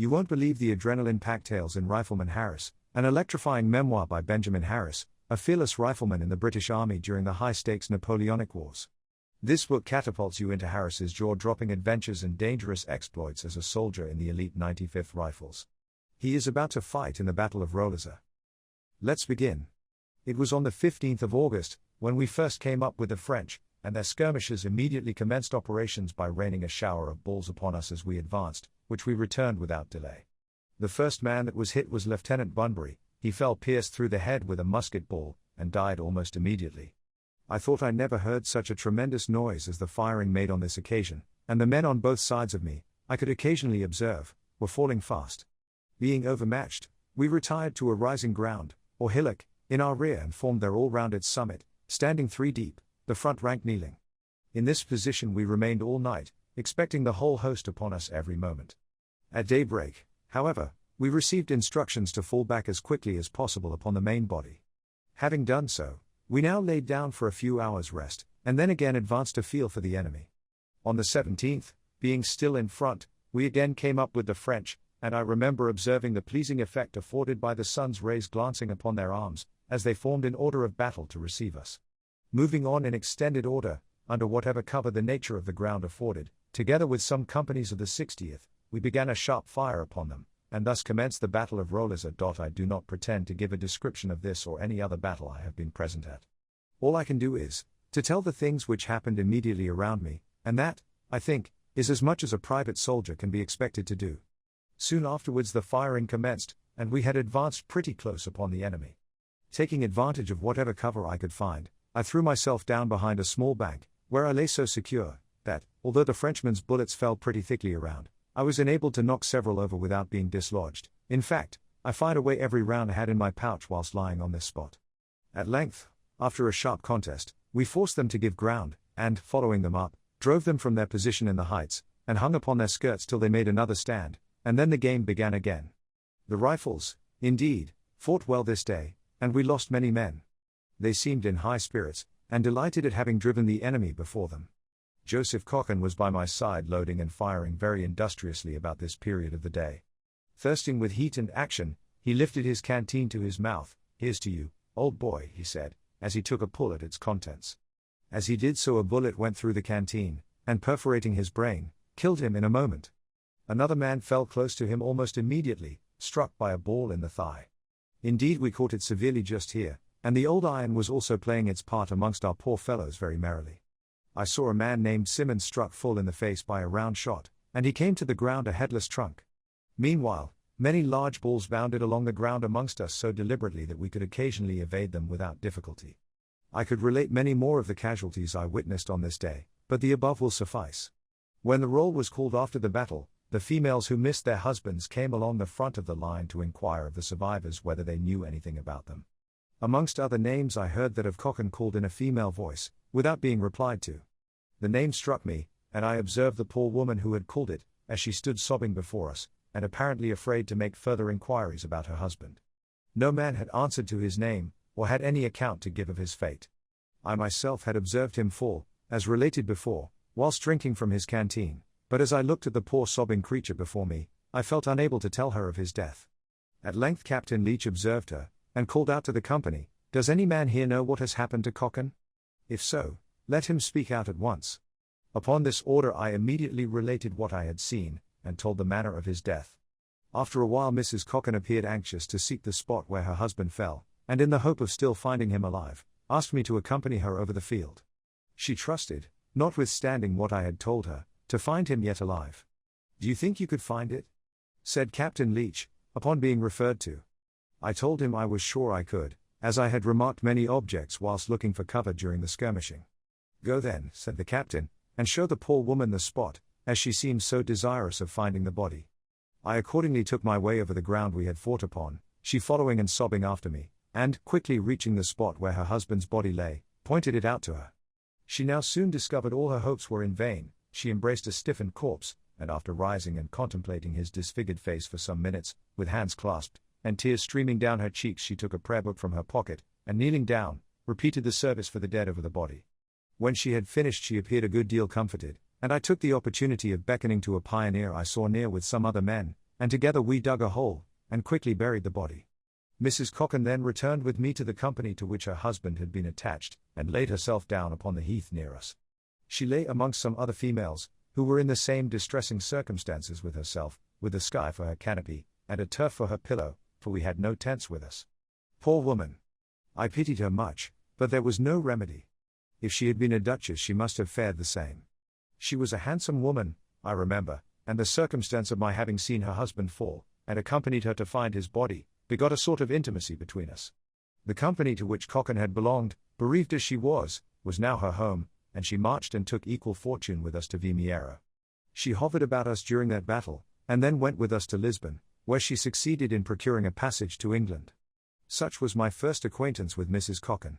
You won't believe the adrenaline-packed tales in Rifleman Harris, an electrifying memoir by Benjamin Harris, a fearless rifleman in the British Army during the high-stakes Napoleonic Wars. This book catapults you into Harris's jaw-dropping adventures and dangerous exploits as a soldier in the elite 95th Rifles. He is about to fight in the Battle of Roliça. Let's begin. It was on the 15th of August, when we first came up with the French, and their skirmishers immediately commenced operations by raining a shower of balls upon us as we advanced, which we returned without delay. The first man that was hit was Lieutenant Bunbury. He fell pierced through the head with a musket ball, and died almost immediately. I thought I never heard such a tremendous noise as the firing made on this occasion, and the men on both sides of me, I could occasionally observe, were falling fast. Being overmatched, we retired to a rising ground, or hillock, in our rear and formed there all round its summit, standing 3 deep, the front rank kneeling. In this position we remained all night, expecting the whole host upon us every moment. At daybreak, however, we received instructions to fall back as quickly as possible upon the main body. Having done so, we now laid down for a few hours' rest, and then again advanced to feel for the enemy. On the 17th, being still in front, we again came up with the French, and I remember observing the pleasing effect afforded by the sun's rays glancing upon their arms, as they formed in order of battle to receive us. Moving on in extended order, under whatever cover the nature of the ground afforded, together with some companies of the 60th, we began a sharp fire upon them, and thus commenced the Battle of Roliça. I do not pretend to give a description of this or any other battle I have been present at. All I can do is, to tell the things which happened immediately around me, and that, I think, is as much as a private soldier can be expected to do. Soon afterwards the firing commenced, and we had advanced pretty close upon the enemy. Taking advantage of whatever cover I could find, I threw myself down behind a small bank, where I lay so secure, that, although the Frenchman's bullets fell pretty thickly around, I was enabled to knock several over without being dislodged. In fact, I fired away every round I had in my pouch whilst lying on this spot. At length, after a sharp contest, we forced them to give ground, and, following them up, drove them from their position in the heights, and hung upon their skirts till they made another stand, and then the game began again. The Rifles, indeed, fought well this day, and we lost many men. They seemed in high spirits, and delighted at having driven the enemy before them. Joseph Cocken was by my side loading and firing very industriously about this period of the day. Thirsting with heat and action, he lifted his canteen to his mouth. "Here's to you, old boy," he said, as he took a pull at its contents. As he did so a bullet went through the canteen, and perforating his brain, killed him in a moment. Another man fell close to him almost immediately, struck by a ball in the thigh. Indeed we caught it severely just here, and the old iron was also playing its part amongst our poor fellows very merrily. I saw a man named Simmons struck full in the face by a round shot, and he came to the ground a headless trunk. Meanwhile, many large balls bounded along the ground amongst us so deliberately that we could occasionally evade them without difficulty. I could relate many more of the casualties I witnessed on this day, but the above will suffice. When the roll was called after the battle, the females who missed their husbands came along the front of the line to inquire of the survivors whether they knew anything about them. Amongst other names I heard that of Cocken called in a female voice, without being replied to. The name struck me, and I observed the poor woman who had called it, as she stood sobbing before us, and apparently afraid to make further inquiries about her husband. No man had answered to his name, or had any account to give of his fate. I myself had observed him fall, as related before, whilst drinking from his canteen, but as I looked at the poor sobbing creature before me, I felt unable to tell her of his death. At length Captain Leach observed her, and called out to the company, "Does any man here know what has happened to Cocken? If so, let him speak out at once." Upon this order I immediately related what I had seen, and told the manner of his death. After a while Mrs. Cocken appeared anxious to seek the spot where her husband fell, and in the hope of still finding him alive, asked me to accompany her over the field. She trusted, notwithstanding what I had told her, to find him yet alive. "Do you think you could find it?" said Captain Leach, upon being referred to. I told him I was sure I could, as I had remarked many objects whilst looking for cover during the skirmishing. "Go then," said the captain, "and show the poor woman the spot, as she seems so desirous of finding the body." I accordingly took my way over the ground we had fought upon, she following and sobbing after me, and, quickly reaching the spot where her husband's body lay, pointed it out to her. She now soon discovered all her hopes were in vain. She embraced a stiffened corpse, and after rising and contemplating his disfigured face for some minutes, with hands clasped, and tears streaming down her cheeks, she took a prayer book from her pocket, and kneeling down, repeated the service for the dead over the body. When she had finished she appeared a good deal comforted, and I took the opportunity of beckoning to a pioneer I saw near with some other men, and together we dug a hole, and quickly buried the body. Mrs. Cocken then returned with me to the company to which her husband had been attached, and laid herself down upon the heath near us. She lay amongst some other females, who were in the same distressing circumstances with herself, with the sky for her canopy, and a turf for her pillow, for we had no tents with us. Poor woman! I pitied her much, but there was no remedy. If she had been a duchess she must have fared the same. She was a handsome woman, I remember, and the circumstance of my having seen her husband fall, and accompanied her to find his body, begot a sort of intimacy between us. The company to which Cocken had belonged, bereaved as she was now her home, and she marched and took equal fortune with us to Vimiero. She hovered about us during that battle, and then went with us to Lisbon, where she succeeded in procuring a passage to England. Such was my first acquaintance with Mrs. Cocken.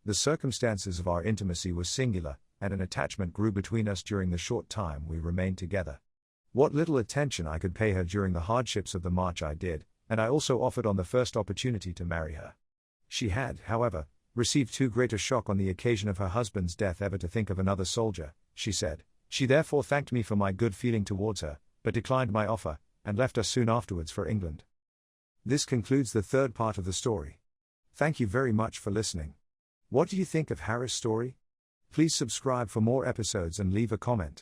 The circumstances of our intimacy were singular, and an attachment grew between us during the short time we remained together. What little attention I could pay her during the hardships of the march I did, and I also offered on the first opportunity to marry her. She had, however, received too great a shock on the occasion of her husband's death ever to think of another soldier, she said. She therefore thanked me for my good feeling towards her, but declined my offer, and left us soon afterwards for England. This concludes the third part of the story. Thank you very much for listening. What do you think of Harris' story? Please subscribe for more episodes and leave a comment.